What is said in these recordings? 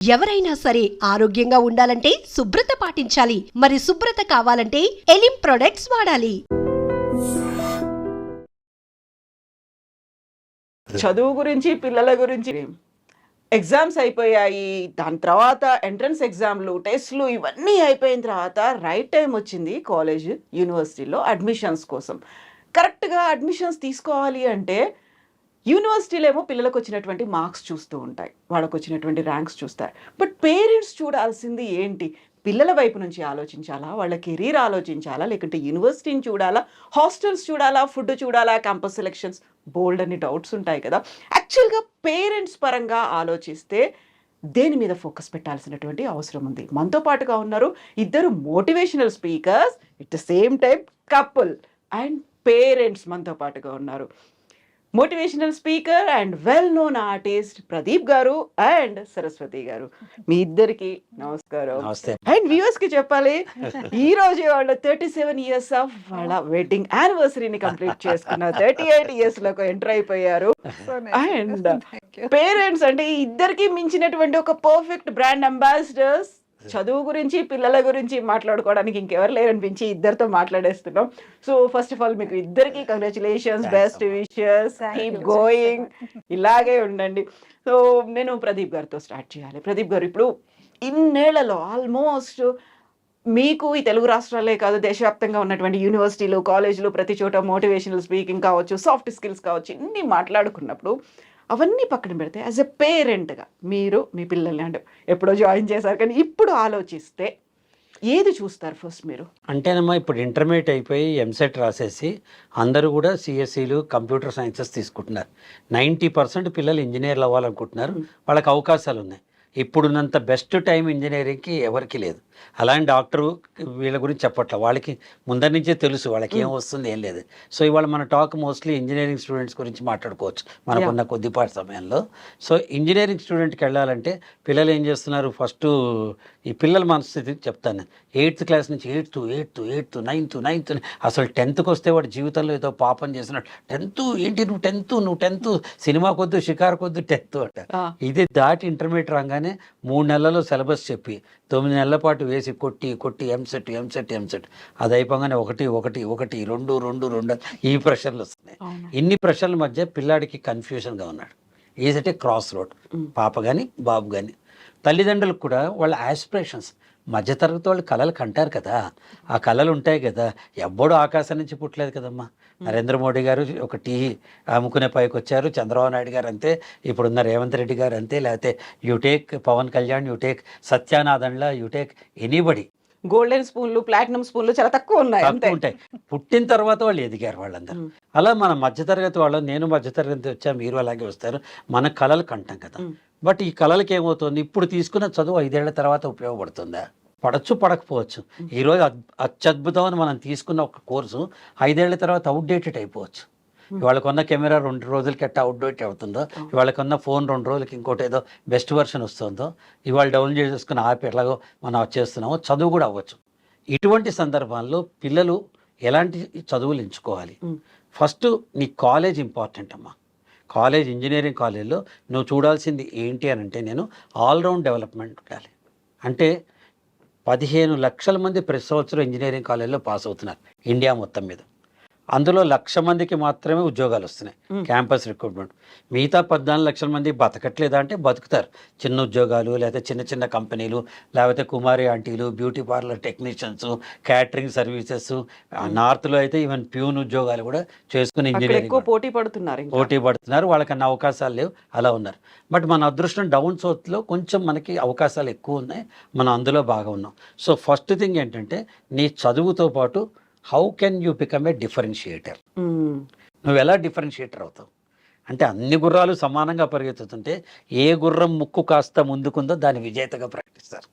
ఎవరైనా సరే ఆరోగ్యంగా ఉండాలంటే శుభ్రత పాటించాలి. మరి శుభ్రత కావాలంటే ఎలిం ప్రొడక్ట్స్ వాడాలి. చదువు గురించి, పిల్లల గురించి ఎగ్జామ్స్ అయిపోయాయి. దాని తర్వాత ఎంట్రన్స్ ఎగ్జామ్లు, టెస్ట్లు ఇవన్నీ అయిపోయిన తర్వాత రైట్ టైం వచ్చింది కాలేజ్, యూనివర్సిటీలో అడ్మిషన్స్ కోసం. కరెక్ట్గా అడ్మిషన్స్ తీసుకోవాలి అంటే యూనివర్సిటీలో ఏమో పిల్లలకు వచ్చినటువంటి మార్క్స్ చూస్తూ ఉంటాయి, వాళ్ళకు వచ్చినటువంటి ర్యాంక్స్ చూస్తారు. బట్ పేరెంట్స్ చూడాల్సింది ఏంటి? పిల్లల వైపు నుంచి ఆలోచించాలా, వాళ్ళ కెరీర్ ఆలోచించాలా, లేకుంటే యూనివర్సిటీని చూడాలా, హాస్టల్స్ చూడాలా, ఫుడ్ చూడాలా, క్యాంపస్ సెలెక్షన్స్, బోల్డ్ అని డౌట్స్ ఉంటాయి కదా. యాక్చువల్గా పేరెంట్స్ పరంగా ఆలోచిస్తే దేని మీద ఫోకస్ పెట్టాల్సినటువంటి అవసరం ఉంది. మనతో పాటుగా ఉన్నారు ఇద్దరు motivational speakers, at the same time couple and parents మనతో పాటుగా ఉన్నారు. Motivational speaker and well known artist Pradeep గారు అండ్ సరస్వతి గారు, మీ ఇద్దరికి నమస్కారం. అండ్ వ్యూవర్స్ కి చెప్పాలి, ఈ రోజు వాళ్ళు 37 years ఆఫ్ వాళ్ళ వెడ్డింగ్ యానివర్సరీని కంప్లీట్ చేసుకున్నారు. 38 years లోకి ఎంటర్ అయిపోయారు. అండ్ పేరెంట్స్ అంటే ఇద్దరికి మించినటువంటి ఒక పర్ఫెక్ట్ బ్రాండ్ అంబాసిడర్స్. చదువు గురించి, పిల్లల గురించి మాట్లాడుకోవడానికి ఇంకెవరు లేరనిపించి ఇద్దరితో మాట్లాడేస్తున్నాం. సో ఫస్ట్ ఆఫ్ ఆల్ మీకు ఇద్దరికి congratulations, best wishes, keep going, ఇలాగే ఉండండి. సో నేను ప్రదీప్ గారితో స్టార్ట్ చేయాలి. ప్రదీప్ గారు, ఇప్పుడు ఇన్నేళ్లలో ఆల్మోస్ట్ మీకు ఈ తెలుగు రాష్ట్రాలే కాదు, దేశవ్యాప్తంగా ఉన్నటువంటి యూనివర్సిటీలు, కాలేజీలు, ప్రతి చోట మోటివేషనల్ స్పీకింగ్ కావచ్చు, సాఫ్ట్ స్కిల్స్ కావచ్చు, ఇన్ని మాట్లాడుకున్నప్పుడు అవన్నీ పక్కన పెడితే యాజ్ ఎ పేరెంట్గా మీరు మీ పిల్లల్ని అంటే ఎప్పుడో జాయిన్ చేశారు, కానీ ఇప్పుడు ఆలోచిస్తే ఏది చూస్తారు ఫస్ట్ మీరు? అంటేనమ్మా, ఇప్పుడు ఇంటర్మీడియట్ అయిపోయి ఎంసెట్ రాసేసి అందరూ కూడా సిఎస్సీలు, కంప్యూటర్ సైన్సెస్ తీసుకుంటున్నారు. 90% పిల్లలు ఇంజనీర్లు అవ్వాలనుకుంటున్నారు. వాళ్ళకి అవకాశాలు ఉన్నాయి. ఇప్పుడున్నంత బెస్ట్ టైం ఇంజనీరింగ్కి ఎవరికి లేదు. అలాంటి డాక్టరు వీళ్ళ గురించి చెప్పట్ల, వాళ్ళకి ముందరి నుంచే తెలుసు వాళ్ళకి ఏం వస్తుంది ఏం లేదు. సో ఇవాళ మన టాక్ మోస్ట్లీ ఇంజనీరింగ్ స్టూడెంట్స్ గురించి మాట్లాడుకోవచ్చు మనకున్న కొద్దిపాటి సమయంలో. సో ఇంజనీరింగ్ స్టూడెంట్కి వెళ్ళాలంటే పిల్లలు ఏం చేస్తున్నారు? ఫస్ట్ ఈ పిల్లల మనస్థితి చెప్తాను. 8th క్లాస్ నుంచి 8th 9th అసలు 10th వస్తే వాడు జీవితంలో ఏదో పాపం చేసినట్టు. 10th ఏంటి, నువ్వు 10th సినిమా కొద్దు, షికారు కొద్దు 10th అంట. ఇది దాటి ఇంటర్మీడియట్ రాగానే 3 నెలల్లో సిలబస్ చెప్పి 9 నెలల పాటు వేసి కొట్టి ఎంసెట్ అది అయిపోగానే 1 2 ఈ ప్రెషర్లు వస్తున్నాయి. ఇన్ని ప్రెషర్ల మధ్య పిల్లాడికి కన్ఫ్యూజన్గా ఉన్నాడు. Is cross road. పాప కానీ బాబు కానీ తల్లిదండ్రులకు కూడా వాళ్ళ ఆస్పిరేషన్స్, మధ్యతరగతి వాళ్ళు కళలు కంటారు కదా, ఆ కళలు ఉంటాయి కదా. ఎవ్వడూ ఆకాశం నుంచి పుట్టలేదు కదమ్మా. నరేంద్ర మోడీ గారు ఒక టీ అమ్ముకునే పైకి వచ్చారు, చంద్రబాబు నాయుడు గారు అంతే, ఇప్పుడున్న రేవంత్ రెడ్డి గారు అంతే, లేకపోతే యూటేక్ పవన్ కళ్యాణ్, యూటేక్ సత్యానాథన్లా, యూటేక్ ఎనీబడి. గోల్డెన్ స్పూన్లు, ప్లాటినం స్పూన్లు చాలా తక్కువ ఉంటాయి. పుట్టిన తర్వాత వాళ్ళు ఎదిగారు వాళ్ళందరూ. అలా మన మధ్యతరగతి వాళ్ళు, నేను మధ్యతరగతి వచ్చా, మీరు అలాగే వస్తారు, మన కళలు కంటాం కదా. బట్ ఈ కళలకి ఏమవుతుంది? ఇప్పుడు తీసుకున్న చదువు 5 ఏళ్ల తర్వాత ఉపయోగపడుతుందా? పడచ్చు, పడకపోవచ్చు. ఈరోజు అత్యద్భుతం అని మనం తీసుకున్న ఒక కోర్సు 5 ఏళ్ల తర్వాత అవుట్డేటెడ్ అయిపోవచ్చు. ఇవాళకున్న కెమెరా 2 రోజులకి ఎట్లా అవుట్డేట్ అవుతుందో, ఇవాళకున్న ఫోన్ 2 రోజులకి ఇంకోటి ఏదో బెస్ట్ వర్షన్ వస్తుందో, ఇవాళ డౌన్లోడ్ చేసుకున్న యాప్ ఎట్లాగో మనం వచ్చేస్తున్నామో, చదువు కూడా అవ్వచ్చు. ఇటువంటి సందర్భాల్లో పిల్లలు ఎలాంటి చదువులు ఎంచుకోవాలి? ఫస్ట్ నీ కాలేజ్ ఇంపార్టెంట్ అమ్మా. కాలేజ్, ఇంజనీరింగ్ కాలేజ్లో నువ్వు చూడాల్సింది ఏంటి అని అంటే, నేను ఆల్రౌండ్ డెవలప్మెంట్ ఉండాలి. అంటే 15 లక్షల మంది ప్రతి సంవత్సరం ఇంజనీరింగ్ కాలేజ్లో పాస్ అవుతున్నారు ఇండియా మొత్తం మీద. అందులో 1,00,000 మందికి మాత్రమే ఉద్యోగాలు వస్తున్నాయి, క్యాంపస్ రిక్రూట్మెంట్. మిగతా 14 లక్షల మంది బతకట్లేదా అంటే బతుకుతారు. చిన్న ఉద్యోగాలు, లేకపోతే చిన్న కంపెనీలు, లేకపోతే కుమారి ఆంటీలు, beauty parlour technicians, catering services. నార్త్లో అయితే ఈవెన్ ప్యూన్ ఉద్యోగాలు కూడా చేసుకుని ఇంజనీరింగ్ పోటీ పడుతున్నారు. వాళ్ళకన్నా అవకాశాలు లేవు, అలా ఉన్నారు. బట్ మన అదృష్టం డౌన్ సౌత్లో కొంచెం మనకి అవకాశాలు ఎక్కువ ఉన్నాయి, మనం అందులో బాగా ఉన్నాం. సో ఫస్ట్ థింగ్ ఏంటంటే, నీ చదువుతో పాటు how can you become a differentiator? నువ్వు ఎలా డిఫరెన్షియేటర్ అవుతావు అంటే, అన్ని గుర్రాలు సమానంగా పరిగెత్తుతుంటే ఏ గుర్రం ముక్కు కాస్త ముందుకుందో దాని విజేతగా ప్రకటిస్తారు.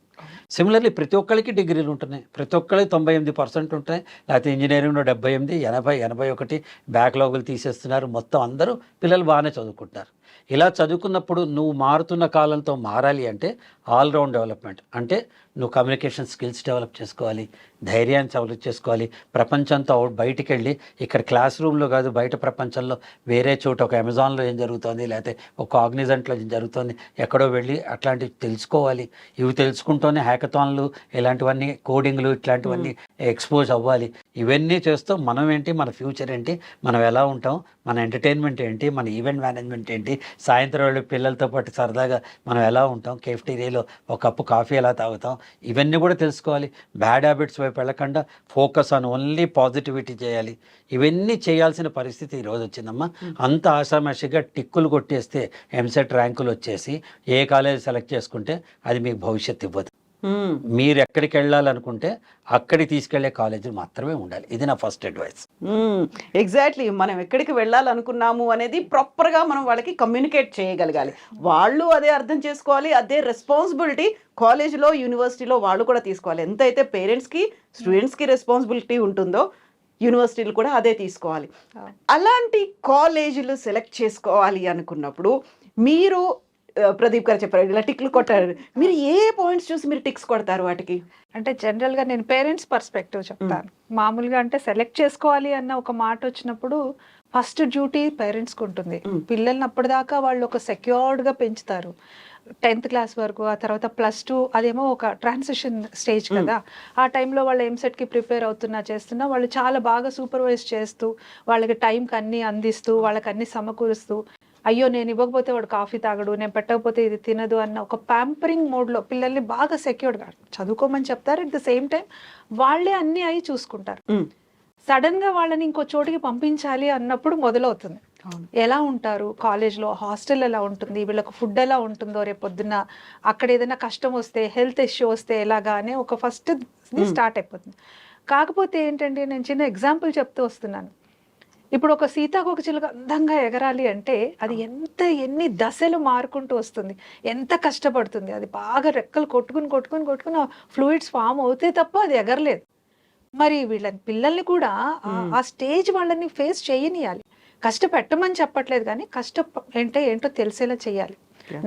సిమిలర్లీ ప్రతి ఒక్కరికి డిగ్రీలు ఉంటున్నాయి, ప్రతి ఒక్కరికి 98% ఉంటాయి, లేకపోతే ఇంజనీరింగ్లో 78, 80, 81 బ్యాక్లాగులు తీసేస్తున్నారు. మొత్తం అందరూ పిల్లలు బాగానే చదువుకుంటున్నారు. ఇలా చదువుకున్నప్పుడు నువ్వు మారుతున్న కాలంతో మారాలి అంటే ఆల్రౌండ్ డెవలప్మెంట్ అంటే నువ్వు కమ్యూనికేషన్ స్కిల్స్ డెవలప్ చేసుకోవాలి, ధైర్యాన్ని డెవలప్ చేసుకోవాలి, ప్రపంచంతో బయటికి వెళ్ళి ఇక్కడ క్లాస్ రూమ్లో కాదు బయట ప్రపంచంలో వేరే చోట ఒక అమెజాన్లో ఏం జరుగుతుంది లేకపోతే ఒక కాగ్నిజెంట్లో ఏం జరుగుతుంది ఎక్కడో వెళ్ళి అట్లాంటివి తెలుసుకోవాలి. ఇవి తెలుసుకుంటూనే హ్యాకథాన్లు ఇలాంటివన్నీ కోడింగ్లు ఇట్లాంటివన్నీ ఎక్స్పోజ్ అవ్వాలి. ఇవన్నీ చేస్తూ మనం ఏంటి, మన ఫ్యూచర్ ఏంటి, మనం ఎలా ఉంటాం, మన ఎంటర్టైన్మెంట్ ఏంటి, మన ఈవెంట్ మేనేజ్మెంట్ ఏంటి, సాయంత్రం వెళ్ళి పిల్లలతో పాటు సరదాగా మనం ఎలా ఉంటాం, కేఫ్టీరియాలో ఒక కప్పు కాఫీ ఎలా తాగుతాం, ఇవన్నీ కూడా తెలుసుకోవాలి. బ్యాడ్ హ్యాబిట్స్ వైపు వెళ్ళకుండా ఫోకస్ ఆన్ ఓన్లీ పాజిటివిటీ చేయాలి. ఇవన్నీ చేయాల్సిన పరిస్థితి ఈరోజు వచ్చిందమ్మా. అంత ఆషామాషిగా టిక్కులు కొట్టేస్తే ఎంసెట్ ర్యాంకులు వచ్చేసి ఏ కాలేజ్ సెలెక్ట్ చేసుకుంటే అది మీకు భవిష్యత్తు ఇవ్వదు. మీరు ఎక్కడికి వెళ్ళాలనుకుంటే అక్కడికి తీసుకెళ్లే కాలేజీలు మాత్రమే ఉండాలి. ఇది నా ఫస్ట్ అడ్వైస్. ఎగ్జాక్ట్లీ, మనం ఎక్కడికి వెళ్ళాలనుకున్నాము అనేది ప్రాపర్గా మనం వాళ్ళకి కమ్యూనికేట్ చేయగలగాలి. వాళ్ళు అదే అర్థం చేసుకోవాలి. అదే రెస్పాన్సిబిలిటీ కాలేజీలో యూనివర్సిటీలో వాళ్ళు కూడా తీసుకోవాలి. ఎంతైతే పేరెంట్స్కి స్టూడెంట్స్కి రెస్పాన్సిబిలిటీ ఉంటుందో యూనివర్సిటీలు కూడా అదే తీసుకోవాలి. అలాంటి కాలేజీలు సెలెక్ట్ చేసుకోవాలి అనుకున్నప్పుడు మీరు ప్రదీప్ గారు చెప్పారు ఇలా టిక్లు కొట్టారు, మీరు ఏ పాయింట్స్ చూసి మీరు టిక్స్ కొడతారు వాటికి? అంటే జనరల్గా నేను పేరెంట్స్ పర్స్పెక్టివ్ చెప్తాను. మామూలుగా అంటే సెలెక్ట్ చేసుకోవాలి అన్న ఒక మాట వచ్చినప్పుడు ఫస్ట్ డ్యూటీ పేరెంట్స్కి ఉంటుంది. పిల్లల్ని అప్పటిదాకా వాళ్ళు ఒక సెక్యూర్డ్గా పెంచుతారు 10th క్లాస్ వరకు. ఆ తర్వాత +2 అదేమో ఒక ట్రాన్సిషన్ స్టేజ్ కదా. ఆ టైంలో వాళ్ళు ఎంసెట్కి ప్రిపేర్ చేస్తున్నా వాళ్ళు చాలా బాగా సూపర్వైజ్ చేస్తూ వాళ్ళకి టైంకి అన్నీ అందిస్తూ వాళ్ళకి అన్నీ సమకూరుస్తూ, అయ్యో నేను ఇవ్వకపోతే వాడు కాఫీ తాగడు, నేను పెట్టకపోతే ఇది తినదు అన్న ఒక ప్యాంపరింగ్ మోడ్లో పిల్లల్ని బాగా సెక్యూర్డ్గా చదువుకోమని చెప్తారు. అట్ ద సేమ్ టైం వాళ్ళే అన్నీ అయి చూసుకుంటారు. సడన్గా వాళ్ళని ఇంకో చోటికి పంపించాలి అన్నప్పుడు మొదలవుతుంది. ఎలా ఉంటారు కాలేజ్లో, హాస్టల్ ఎలా ఉంటుంది, వీళ్ళకు ఫుడ్ ఎలా ఉంటుందో, రేపు పొద్దున్న అక్కడ ఏదైనా కష్టం వస్తే, హెల్త్ ఇష్యూ వస్తే ఎలాగా అనే ఒక ఫస్ట్ స్టార్ట్ అయిపోతుంది. కాకపోతే ఏంటంటే నేను చిన్న ఎగ్జాంపుల్ చెప్తూ వస్తున్నాను. ఇప్పుడు ఒక సీతాకోకచిలుక అందంగా ఎగరాలి అంటే అది ఎన్ని దశలు మారుకుంటూ వస్తుంది, ఎంత కష్టపడుతుంది. అది బాగా రెక్కలు కొట్టుకుని ఫ్లూయిడ్స్ ఫామ్ అవుతే తప్ప అది ఎగరలేదు. మరి వీళ్ళని పిల్లల్ని కూడా ఆ స్టేజ్ వాళ్ళని ఫేస్ చేయనియాలి. కష్టపెట్టమని చెప్పట్లేదు, కానీ ఏంటో తెలిసేలా చేయాలి.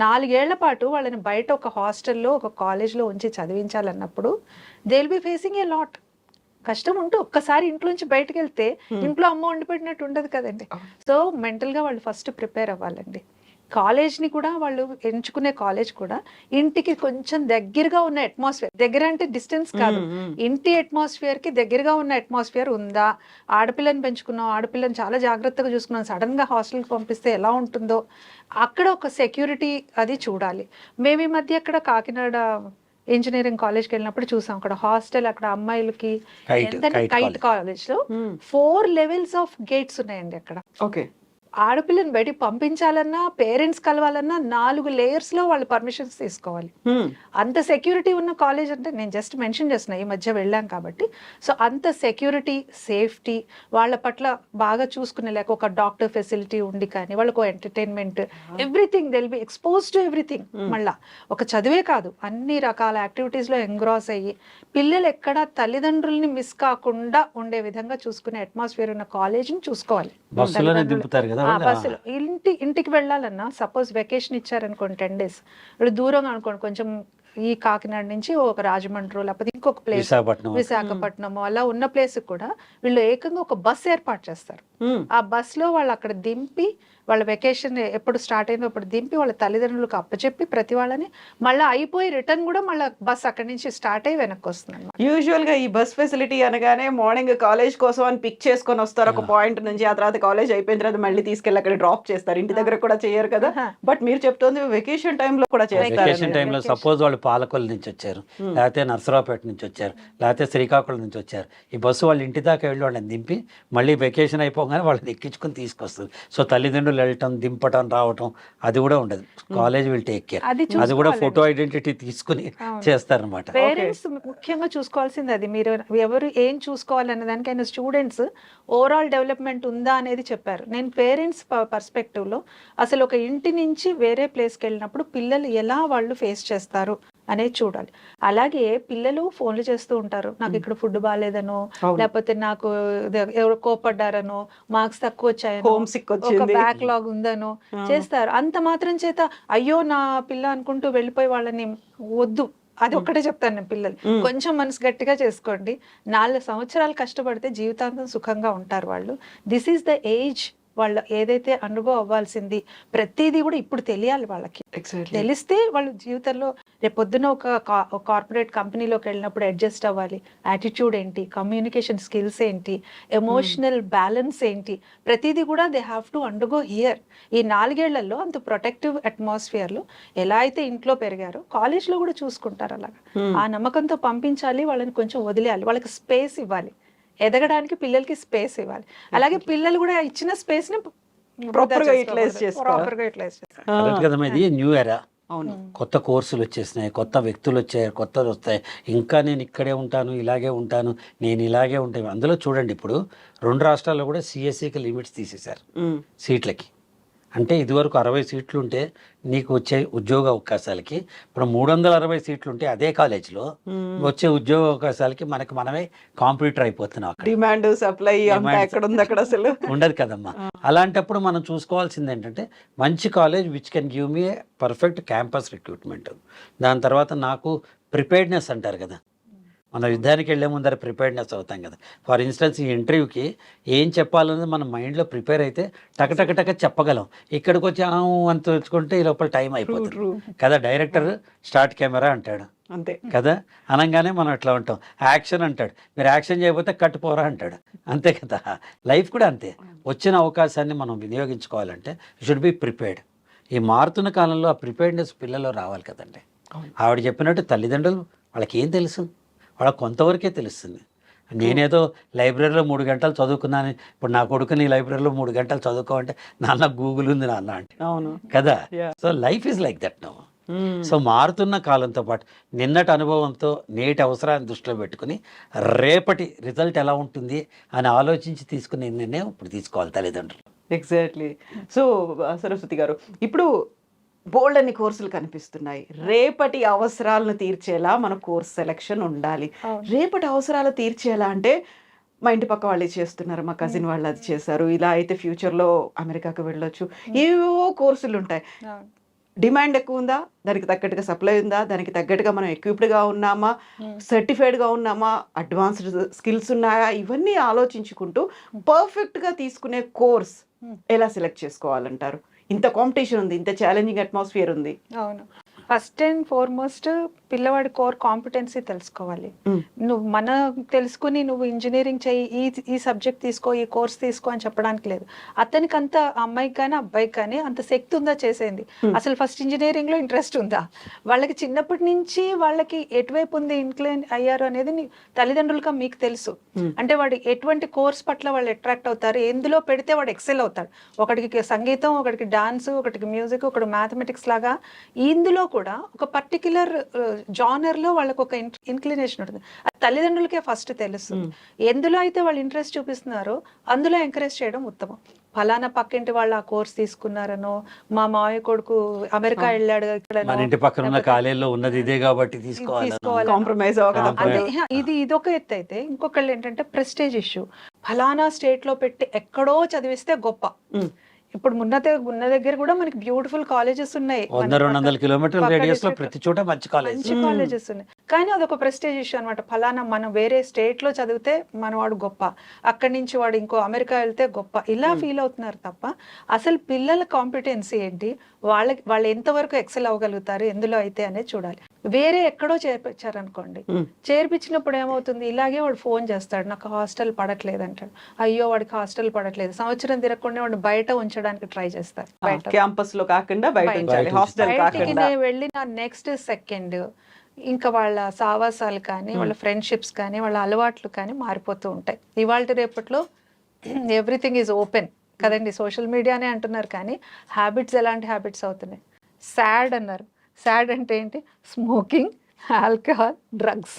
4 ఏళ్ల పాటు వాళ్ళని బయట ఒక హాస్టల్లో ఒక కాలేజ్లో ఉంచి చదివించాలన్నప్పుడు they will be facing a lot. కష్టం ఉంటూ ఒక్కసారి ఇంట్లోంచి బయటకు వెళ్తే ఇంట్లో అమ్మ వండి పెట్టినట్టు ఉండదు కదండి. సో మెంటల్గా వాళ్ళు ఫస్ట్ ప్రిపేర్ అవ్వాలండి. కాలేజ్ని కూడా వాళ్ళు ఎంచుకునే కాలేజ్ కూడా ఇంటికి కొంచెం దగ్గరగా ఉన్న అట్మాస్ఫియర్, దగ్గర అంటే డిస్టెన్స్ కాదు, ఇంటి అట్మాస్ఫియర్కి దగ్గరగా ఉన్న అట్మాస్ఫియర్ ఉందా, ఆడపిల్లని పెంచుకున్నాం, ఆడపిల్లని చాలా జాగ్రత్తగా చూసుకున్నాం, సడన్గా హాస్టల్కి పంపిస్తే ఎలా ఉంటుందో అక్కడ ఒక సెక్యూరిటీ అది చూడాలి. మేము ఈ మధ్య అక్కడ కాకినాడ ఇంజనీరింగ్ కాలేజ్కి వెళ్ళినప్పుడు చూసాం, అక్కడ హాస్టల్, అక్కడ అమ్మాయిలకి కైట్ కాలేజ్లో 4 levels ఆఫ్ గేట్స్ ఉన్నాయండి అక్కడ. ఓకే, ఆడపిల్లని బయటికి పంపించాలన్నా, పేరెంట్స్ కలవాలన్నా 4 layers-లో వాళ్ళు పర్మిషన్స్ తీసుకోవాలి. అంత సెక్యూరిటీ ఉన్న కాలేజ్ అంటే నేను జస్ట్ మెన్షన్ చేస్తున్నా, ఈ మధ్య వెళ్ళాం కాబట్టి. సో అంత సెక్యూరిటీ, సేఫ్టీ, వాళ్ళ పట్ల బాగా చూసుకునే లేక ఒక డాక్టర్ ఫెసిలిటీ ఉండి కానీ వాళ్ళకు entertainment, everything they will B expose to everything. మళ్ళా ఒక చదివే కాదు, అన్ని రకాల యాక్టివిటీస్లో ఎంగ్రాస్ అయ్యి పిల్లలు ఎక్కడ తల్లిదండ్రుల్ని మిస్ కాకుండా ఉండే విధంగా చూసుకునే అట్మాస్ఫియర్ ఉన్న కాలేజ్ని చూసుకోవాలి. బస్సులో ఇంటికి వెళ్ళాలన్నా, సపోజ్ వెకేషన్ ఇచ్చారనుకోండి 10 days, ఇప్పుడు దూరం అనుకోండి, కొంచెం ఈ కాకినాడ నుంచి ఒక రాజమండ్రి లేకపోతే ఇంకొక ప్లేస్ విశాఖపట్నం అలా ఉన్న ప్లేస్ కూడా వీళ్ళు ఏకంగా ఒక బస్ ఏర్పాటు చేస్తారు. ఆ బస్ లో వాళ్ళు అక్కడ దింపి, వాళ్ళ వెకేషన్ ఎప్పుడు స్టార్ట్ అయిందో అప్పుడు దింపి వాళ్ళ తల్లిదండ్రులకు అప్పచెప్పి ప్రతి వాళ్ళని మళ్ళీ అయిపోయి రిటర్న్ కూడా మళ్ళీ బస్ అక్కడి నుంచి స్టార్ట్ అయ్యి వెనక్కి వస్తుంది. యూజువల్ గా ఈ బస్ ఫెసిలిటీ అనగానే మార్నింగ్ కాలేజ్ కోసం అని పిక్ చేసుకొని వస్తారు ఒక పాయింట్ నుంచి, ఆ తర్వాత కాలేజ్ అయిపోయిన తర్వాత మళ్ళీ తీసుకెళ్ళి అక్కడ డ్రాప్ చేస్తారు, ఇంటి దగ్గర కూడా చేయరు కదా. బట్ మీరు చెప్తోంది వెకేషన్ టైంలో కూడా చేస్తారు. వెకేషన్ టైంలో సపోజ్ వాళ్ళు పాలకొల్లు నుంచి వచ్చారు, లేకపోతే నర్సరావుపేట నుంచి వచ్చారు, లేకపోతే శ్రీకాకుళం నుంచి వచ్చారు, ఈ బస్సు వాళ్ళ ఇంటి దాకా వెళ్ళి వాళ్ళని దింపి మళ్ళీ వెకేషన్ అయిపోగానే వాళ్ళని ఎక్కించుకొని తీసుకొస్తుంది. సో తల్లిదండ్రులు వెళ్ళటం, దింపటం, రావటం అది కూడా ఉండదు. College will take care. అది కూడా ఫోటో ఐడెంటిటీ తీసుకుని చేస్తారనమాట. పేరెంట్స్ ముఖ్యంగా చూసుకోవాల్సింది అది. మీరు ఎవరు ఏం చూసుకోవాలనే దానికైనా స్టూడెంట్స్ ఓవరాల్ డెవలప్మెంట్ ఉందా అనేది చెప్పారు. నేను పేరెంట్స్ పర్స్పెక్టివ్లో అసలు ఒక ఇంటి నుంచి వేరే ప్లేస్కి వెళ్ళినప్పుడు పిల్లలు ఎలా వాళ్ళు ఫేస్ చేస్తారు అనేది చూడాలి. అలాగే పిల్లలు ఫోన్లు చేస్తూ ఉంటారు, నాకు ఇక్కడ ఫుడ్ బాగాలేదనో, అవును. లేకపోతే నాకు ఎవరు కోపడ్డారనో, మార్క్స్ తక్కువ వచ్చాయనో, హోమ్ సిక్ ఒక వచ్చింది. బ్యాక్లాగ్ ఉందనో చేస్తారు. అంత మాత్రం చేత అయ్యో నా పిల్ల అనుకుంటూ వెళ్ళిపోయి వాళ్ళని వద్దు. అది ఒక్కటే చెప్తాను నేను, పిల్లలు కొంచెం మనసు గట్టిగా చేసుకోండి. 4 సంవత్సరాలు కష్టపడితే జీవితాంతం సుఖంగా ఉంటారు వాళ్ళు. దిస్ ఈస్ ద ఏజ్ వాళ్ళు ఏదైతే అనుభవం అవ్వాల్సింది ప్రతిదీ కూడా ఇప్పుడు తెలియాలి వాళ్ళకి. ఎగ్జాక్ట్లీ. తెలిస్తే వాళ్ళు జీవితంలో రేపొద్దున ఒక కార్పొరేట్ కంపెనీలోకి వెళ్ళినప్పుడు అడ్జస్ట్ అవ్వాలి. యాటిట్యూడ్ ఏంటి, కమ్యూనికేషన్ స్కిల్స్ ఏంటి, ఎమోషనల్ బ్యాలెన్స్ ఏంటి, ప్రతిదీ కూడా they have to undergo here. ఈ 4 ఏళ్లలో అంత ప్రొటెక్టివ్ అట్మాస్ఫియర్లో ఎలా అయితే ఇంట్లో పెరిగారో కాలేజ్లో కూడా చూసుకుంటారు అలాగా. ఆ నమ్మకంతో పంపించాలి, వాళ్ళని కొంచెం వదిలేయాలి, వాళ్ళకి స్పేస్ ఇవ్వాలి. ఎదగడానికి పిల్లలకి స్పేస్ ఇవ్వాలి. అలాగే పిల్లలు కూడా ఇచ్చిన స్పేస్ ని Proper-గా utilize చేసుకోవాలి. కరెక్ట్ కదమ్మా, ఇది న్యూ ఎరా. అవును. కొత్త కోర్సులు వచ్చేసినాయి, కొత్త వ్యక్తులు వచ్చారు, కొత్తది వస్తాయి. ఇంకా నేను ఇక్కడే ఉంటాను, ఇలాగే ఉంటాను, నేను ఇలాగే ఉంటాను. అందులో చూడండి, ఇప్పుడు 2 రాష్ట్రాల్లో కూడా సిఎస్సికి లిమిట్స్ తీసేశారు సీట్లకి. అంటే ఇదివరకు 60 సీట్లు ఉంటే నీకు వచ్చే ఉద్యోగ అవకాశాలకి ఇప్పుడు 360 సీట్లు ఉంటే అదే కాలేజీలో వచ్చే ఉద్యోగ అవకాశాలకి మనమే కాంపిటీటర్ అయిపోతున్నాం. అక్కడ డిమాండ్ సప్లై అంతా ఎక్కడ ఉంది అక్కడ అసలు ఉండదు కదమ్మా. అలాంటప్పుడు మనం చూసుకోవాల్సింది ఏంటంటే మంచి college which can give me perfect campus recruitment. దాని తర్వాత నాకు ప్రిపేర్డ్నెస్ అంటారు కదా, మన యుద్ధానికి వెళ్ళే ముందర ప్రిపేర్డ్నెస్ అవుతాం కదా. ఫర్ ఇన్స్టెన్స్ ఈ ఇంటర్వ్యూకి ఏం చెప్పాలన్నది మన మైండ్లో ప్రిపేర్ అయితే టక చెప్పగలం. ఇక్కడికి వచ్చి అని తెలుసుకుంటే ఈ లోపల టైం అయిపోతుంది కదా. డైరెక్టర్ స్టార్ట్ కెమెరా అంటాడు అంతే కదా, అనగానే మనం ఎట్లా ఉంటాం. యాక్షన్ అంటాడు, మీరు యాక్షన్ చేయకపోతే కట్టుపోరా అంటాడు, అంతే కదా. లైఫ్ కూడా అంతే. వచ్చిన అవకాశాన్ని మనం వినియోగించుకోవాలంటే షుడ్ బి ప్రిపేర్డ్. ఈ మారుతున్న కాలంలో ఆ ప్రిపేర్డ్నెస్ పిల్లల్లో రావాలి కదండి. ఆవిడ చెప్పినట్టు తల్లిదండ్రులు వాళ్ళకి ఏం తెలుసు, వాళ్ళకి కొంతవరకే తెలుస్తుంది. నేనేదో లైబ్రరీలో 3 గంటలు చదువుకున్నాను, ఇప్పుడు నా కొడుకుని లైబ్రరీలో 3 గంటలు చదువుకోమంటే నాన్న గూగుల్ ఉంది నాన్న అంటే అవును కదా. So life is like that now. So మారుతున్న కాలంతో పాటు నిన్నటి అనుభవంతో నేటి అవసరాన్ని దృష్టిలో పెట్టుకుని రేపటి రిజల్ట్ ఎలా ఉంటుంది అని ఆలోచించి తీసుకునే నిర్ణయం ఇప్పుడు తీసుకోవాలి తల్లిదండ్రులు. ఎగ్జాక్ట్లీ. సో సరస్వతి గారు, ఇప్పుడు బోల్డ్ అన్ని కోర్సులు కనిపిస్తున్నాయి. రేపటి అవసరాలను తీర్చేలా మన కోర్స్ సెలెక్షన్ ఉండాలి. రేపటి అవసరాలు తీర్చేలా అంటే మా ఇంటి పక్క వాళ్ళే చేస్తున్నారు, మా కజిన్ వాళ్ళు అది చేశారు, ఇలా అయితే ఫ్యూచర్లో అమెరికాకు వెళ్ళొచ్చు, ఏవో కోర్సులు ఉంటాయి. డిమాండ్ ఎక్కువ ఉందా, దానికి తగ్గట్టుగా సప్లై ఉందా, దానికి తగ్గట్టుగా మనం ఎక్విప్డ్గా ఉన్నామా, సర్టిఫైడ్గా ఉన్నామా, అడ్వాన్స్డ్ స్కిల్స్ ఉన్నాయా, ఇవన్నీ ఆలోచించుకుంటూ పర్ఫెక్ట్గా తీసుకునే కోర్స్ ఎలా సెలెక్ట్ చేసుకోవాలంటారు? ఇంత కాంపిటీషన్ ఉంది, ఇంత ఛాలెంజింగ్ అట్మాస్ఫియర్ ఉంది. అవును, ఫస్ట్ అండ్ ఫార్మోస్ట్ పిల్లవాడి కోర్ కాంపిటెన్సీ తెలుసుకోవాలి. నువ్వు తెలుసుకుని నువ్వు ఇంజనీరింగ్ చేయి, ఈ సబ్జెక్ట్ తీసుకో, ఈ కోర్స్ తీసుకో అని చెప్పడానికి లేదు. అతనికి అంత అమ్మాయికి కానీ అబ్బాయికి కానీ అంత శక్తి ఉందా చేసేది? అసలు ఫస్ట్ ఇంజనీరింగ్ లో ఇంట్రెస్ట్ ఉందా? వాళ్ళకి చిన్నప్పటి నుంచి వాళ్ళకి ఎటువైపు ఉంది ఇన్క్లైన్ అయ్యారు అనేది తల్లిదండ్రులుగా మీకు తెలుసు. అంటే వాడు ఎటువంటి కోర్స్ పట్ల వాళ్ళు అట్రాక్ట్ అవుతారు, ఎందులో పెడితే వాడు ఎక్సెల్ అవుతాడు. ఒకటికి సంగీతం, ఒకటికి డాన్స్, ఒకటికి మ్యూజిక్, ఒకటి మ్యాథమెటిక్స్ లాగా ఇందులో కూడా ఒక పర్టిక్యులర్ జానర్ లో వాళ్ళకి ఒక ఇన్క్లినేషన్ ఉంటుంది. అది తల్లిదండ్రులకే ఫస్ట్ తెలుసు. ఎందులో అయితే వాళ్ళు ఇంట్రెస్ట్ చూపిస్తున్నారో అందులో ఎంకరేజ్ చేయడం ఉత్తమం. ఫలానా పక్కింటి వాళ్ళు ఆ కోర్స్ తీసుకున్నారనో, మా మావయ్య కొడుకు అమెరికా వెళ్ళాడు మన ఇంటి పక్కన ఉన్న కాలేజీలో ఉన్నది ఇదే కాబట్టి తీసుకోవాలి. కాంప్రమైజ్ ఇది ఇదొక ఎత్తు అయితే, ఇంకొకళ్ళు ఏంటంటే ప్రెస్టేజ్ ఇష్యూ. ఫలానా స్టేట్ లో పెట్టి ఎక్కడో చదివిస్తే గొప్ప. ఇప్పుడు ఉన్న దగ్గర కూడా మనకి బ్యూటిఫుల్ కాలేజెస్ ఉన్నాయి, 100-200 కిలోమీటర్ల రేడియస్ లో ప్రతి చోట మంచి కాలేజెస్ ఉన్నాయి. కానీ అదొక ప్రెస్టేజ్ ఇష్యూ అనమాట. ఫలానా మనం వేరే స్టేట్ లో చదివితే మనవాడు గొప్ప, అక్కడి నుంచి వాడు ఇంకో అమెరికా వెళ్తే గొప్ప, ఇలా ఫీల్ అవుతున్నారు తప్ప అసలు పిల్లల కాంపిటెన్సీ ఏంటి, వాళ్ళు ఎంతవరకు ఎక్సెల్ అవ్వగలుగుతారు ఎందులో అయితే అనేది చూడాలి. వేరే ఎక్కడో చేర్పించారనుకోండి, చేర్పించినప్పుడు ఏమవుతుంది, ఇలాగే వాడు ఫోన్ చేస్తాడు, నాకు హాస్టల్ పడట్లేదు అంటాడు. అయ్యో వాడికి హాస్టల్ పడట్లేదు, సంవత్సరం తిరగకుండా వాడు బయట ఉంచడానికి ట్రై చేస్తారు. క్యాంపస్ లో కాకుండా బయటికి వెళ్ళిన నెక్స్ట్ సెకండ్ ఇంకా వాళ్ళ సావాసాలు కానీ, వాళ్ళ ఫ్రెండ్షిప్స్ కానీ, వాళ్ళ అలవాట్లు కానీ మారిపోతూ ఉంటాయి. ఇవాళ రేపట్లో ఎవ్రీథింగ్ ఈజ్ ఓపెన్ కదండి. సోషల్ మీడియానే అంటున్నారు కానీ హ్యాబిట్స్ ఎలాంటి హ్యాబిట్స్ అవుతున్నాయి. సాడ్ అన్నారు, సాడ్ అంటే ఏంటి? Smoking, alcohol, drugs.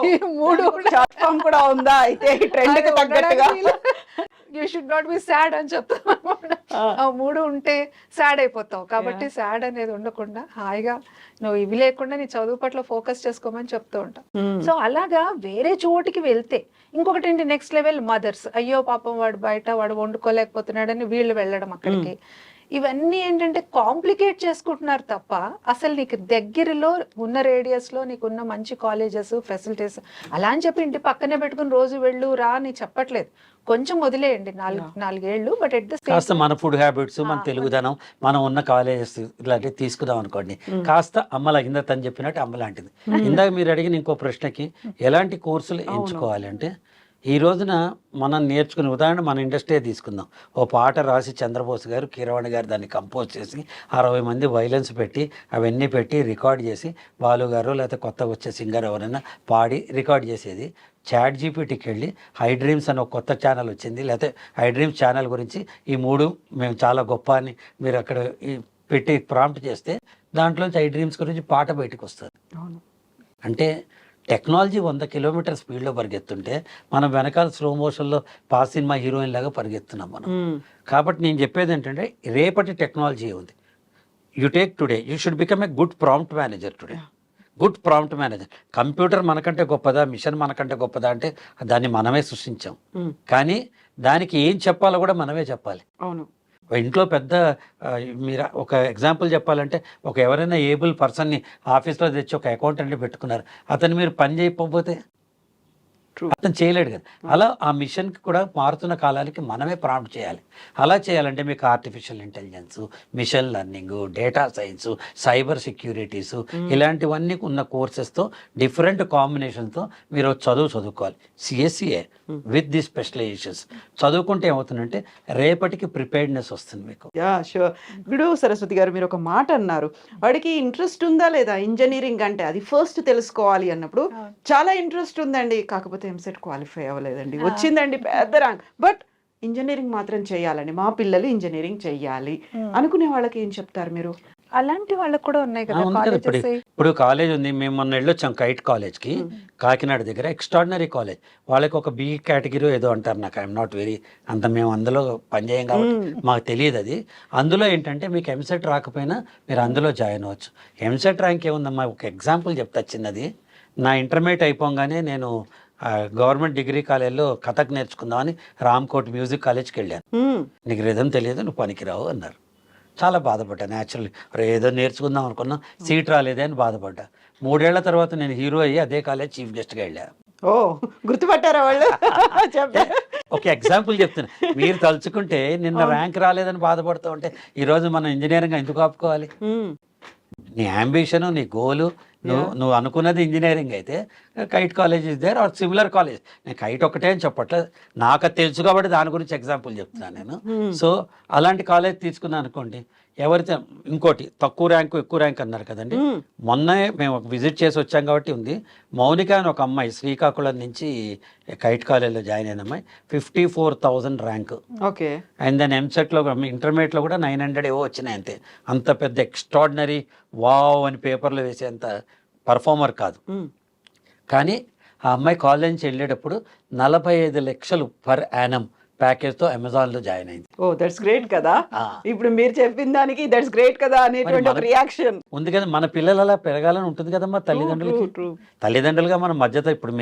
ఈ 3 కూడా ఉందా అయితే ట్రెండ్ కి తగ్గట్టుగా? You should not be sad అని చెప్తాం అనమాట. ఆ మూడు ఉంటే సాడ్ అయిపోతావు, కాబట్టి సాడ్ అనేది ఉండకుండా హాయిగా నువ్వు ఇవి లేకుండా నీ చదువు పట్ల ఫోకస్ చేసుకోమని చెప్తూ ఉంటాం. సో అలాగా వేరే చోటికి వెళ్తే ఇంకొకటి ఏంటి, నెక్స్ట్ లెవెల్ మదర్స్, అయ్యో పాపం వాడు బయట వాడు వండుకోలేకపోతున్నాడని వీళ్ళు వెళ్ళడం అక్కడికి. ఇవన్నీ ఏంటంటే కాంప్లికేట్ చేసుకుంటున్నారు తప్ప అసలు నీకు దగ్గరలో ఉన్న రేడియస్ లో నీకున్న మంచి కాలేజెస్ ఫెసిలిటీస్ అలా అని చెప్పి ఇంటి పక్కనే పెట్టుకుని రోజు వెళ్ళు రా అని చెప్పట్లేదు. కొంచెం వదిలేయండి, నాలుగేళ్లు, బట్ ఎట్ ద కాస్త మన ఫుడ్ హ్యాబిట్స్, మన తెలుగుదనం, మనం ఉన్న కాలేజెస్ ఇలాంటివి తీసుకుందాం అనుకోండి. కాస్త అమ్మలా ఇందా తను చెప్పినట్టు అమ్మ లాంటిది. ఇందాక మీరు అడిగిన ఇంకో ప్రశ్నకి ఎలాంటి కోర్సులు ఎంచుకోవాలి అంటే, ఈ రోజున మనం నేర్చుకునే ఉదాహరణ మన ఇండస్ట్రీ తీసుకుందాం. ఓ పాట రాసి చంద్రబోస్ గారు, కీరవాణి గారు దాన్ని కంపోజ్ చేసి 60 మంది వైలెన్స్ పెట్టి అవన్నీ పెట్టి రికార్డ్ చేసి బాలు గారు లేకపోతే కొత్తగా వచ్చే సింగర్ ఎవరైనా పాడి రికార్డ్ చేసేది. చాట్ జీపీటీకి వెళ్ళి హై డ్రీమ్స్ అని ఒక కొత్త ఛానల్ వచ్చింది, లేకపోతే హై డ్రీమ్స్ ఛానల్ గురించి ఈ 3 మేము చాలా గొప్ప అని మీరు అక్కడ పెట్టి ప్రాంప్ట్ చేస్తే దాంట్లోంచి హై డ్రీమ్స్ గురించి పాట బయటకు వస్తుంది. అంటే టెక్నాలజీ 100 కిలోమీటర్ స్పీడ్లో పరిగెత్తుంటే మనం వెనకాల స్లో మోషన్లో పాస్ సినిమా హీరోయిన్ లాగా పరిగెత్తున్నాం మనం. కాబట్టి నేను చెప్పేది ఏంటంటే, రేపటి టెక్నాలజీ ఉంది. You take today, you should become a good prompt manager today. Good prompt manager. Computer మనకంటే గొప్పదా, మిషన్ మనకంటే గొప్పదా అంటే దాన్ని మనమే సృష్టించాం, కానీ దానికి ఏం చెప్పాలో కూడా మనమే చెప్పాలి. అవును. ఇంట్లో పెద్ద మీరు ఒక ఎగ్జాంపుల్ చెప్పాలంటే, ఒక ఎవరైనా ఏబుల్ పర్సన్ని ఆఫీస్లో తెచ్చి ఒక అకౌంటెంట్ని పెట్టుకున్నారు, అతను మీరు పని చేయకపోతే అతను చేయలేడు కదా. అలా ఆ మిషన్కి కూడా మారుతున్న కాలానికి మనమే ప్రాంప్ట్ చేయాలి. అలా చేయాలంటే మీకు artificial intelligence, machine learning, data science, cyber securities ఇలాంటివన్నీ ఉన్న కోర్సెస్తో డిఫరెంట్ కాంబినేషన్తో మీరు చదువుకోవాలి. సిఎస్సిఏ విత్ ది స్పెషలైజేషన్స్ చదువుకుంటే ఏమవుతుందంటే రేపటికి ప్రిపేర్డ్నెస్ వస్తుంది మీకు. Yeah sure. ఇప్పుడు సరస్వతి గారు మీరు ఒక మాట అన్నారు, వాడికి ఇంట్రెస్ట్ ఉందా లేదా ఇంజనీరింగ్ అంటే అది ఫస్ట్ తెలుసుకోవాలి అన్నప్పుడు. చాలా ఇంట్రెస్ట్ ఉందండి, కాకపోతే ఎంసెట్ క్వాలిఫై అవ్వలేదండి, వచ్చిందండి పెద్ద ర్యాంక్, బట్ ఇంజనీరింగ్ మాత్రం చేయాలండి, మా పిల్లలు ఇంజనీరింగ్ చెయ్యాలి అనుకునే వాళ్ళకి ఏం చెప్తారు మీరు? అలాంటి వాళ్ళకి కూడా ఉన్నాయి కదా కాలేజెస్. ఇప్పుడు కాలేజ్ ఉంది, మేము మొన్న వెళ్ళొచ్చాం కైట్ కాలేజ్కి, కాకినాడ దగ్గర. Extraordinary college. వాళ్ళకి ఒక బి కేటగిరీ ఏదో అంటారు, నాకు ఐఎమ్ నాట్ వెరీ అంత, మేము అందులో పనిచేయం కాబట్టి మాకు తెలియదు అది. అందులో ఏంటంటే మీకు ఎంసెట్ రాకపోయినా మీరు అందులో జాయిన్ అవ్వచ్చు. ఎంసెట్ ర్యాంక్ ఏముందమ్మా, ఒక ఎగ్జాంపుల్ చెప్తా చిన్నది. నా ఇంటర్మీడియట్ అయిపోగానే నేను గవర్నమెంట్ డిగ్రీ కాలేజ్లో కథక్ నేర్చుకుందామని రామ్కోట్ మ్యూజిక్ కాలేజ్కి వెళ్ళాను. నీకు రిధం తెలియదు, నువ్వు పనికిరావు అన్నారు. చాలా బాధపడ్డా. న్యాచురల్లీ ఏదో నేర్చుకుందాం అనుకున్నా, సీట్ రాలేదే అని బాధపడ్డా. 3 ఏళ్ల తర్వాత నేను హీరో అయ్యి అదే కాలేజ్ చీఫ్ గెస్ట్గా వెళ్ళా. ఓ గుర్తుపట్టారా వాళ్ళు? ఒక ఎగ్జాంపుల్ చెప్తున్నా. మీరు తలుచుకుంటే నిన్న ర్యాంక్ రాలేదని బాధపడుతూ ఉంటే ఈరోజు మనం ఇంజనీరింగ్ ఎందుకు ఆపుకోవాలి? నీ అంబిషన్, నీ గోలు, నువ్వు అనుకున్నది ఇంజనీరింగ్ అయితే KITE college is there are similar college. నేను కైట్ ఒకటే అని చెప్పట్లేదు, నాకు తెలుసు కాబట్టి దాని గురించి ఎగ్జాంపుల్ చెప్తున్నాను నేను. సో అలాంటి కాలేజ్ తీసుకున్నాను అనుకోండి, ఎవరైతే ఇంకోటి తక్కువ ర్యాంకు ఎక్కువ ర్యాంక్ అన్నారు కదండి, మొన్నే మేము విజిట్ చేసి వచ్చాం కాబట్టి ఉంది. మౌనిక అని ఒక అమ్మాయి శ్రీకాకుళం నుంచి కైట్ కాలేజ్లో జాయిన్ అయిన అమ్మాయి, 54,000 ర్యాంకు. ఓకే. అండ్ దెన్ ఎంసెట్లో ఇంటర్మీడియట్లో కూడా 900 ఏవో వచ్చినాయి అంతే. అంత పెద్ద ఎక్స్ట్రాడినరీ వావ్ అని పేపర్లో వేసేంత పర్ఫార్మర్ కాదు. కానీ ఆ అమ్మాయి కాలేజ్ నుంచి వెళ్ళేటప్పుడు 45 లక్షలు పర్ యానం ప్యాకేజ్తో అమెజాన్లో జాయిన్ అయింది. ఓ దట్స్ గ్రేట్ కదా. ఇప్పుడు మీరు చెప్పిన దానికి దట్స్ గ్రేట్ కదా అనేటువంటి ఒక రియాక్షన్ ఉంది కదా. మన పిల్లలు అలా పెరగాలని ఉంటుంది కదమ్మా తల్లిదండ్రులకి. తల్లిదండ్రులుగా మన ఇప్పుడు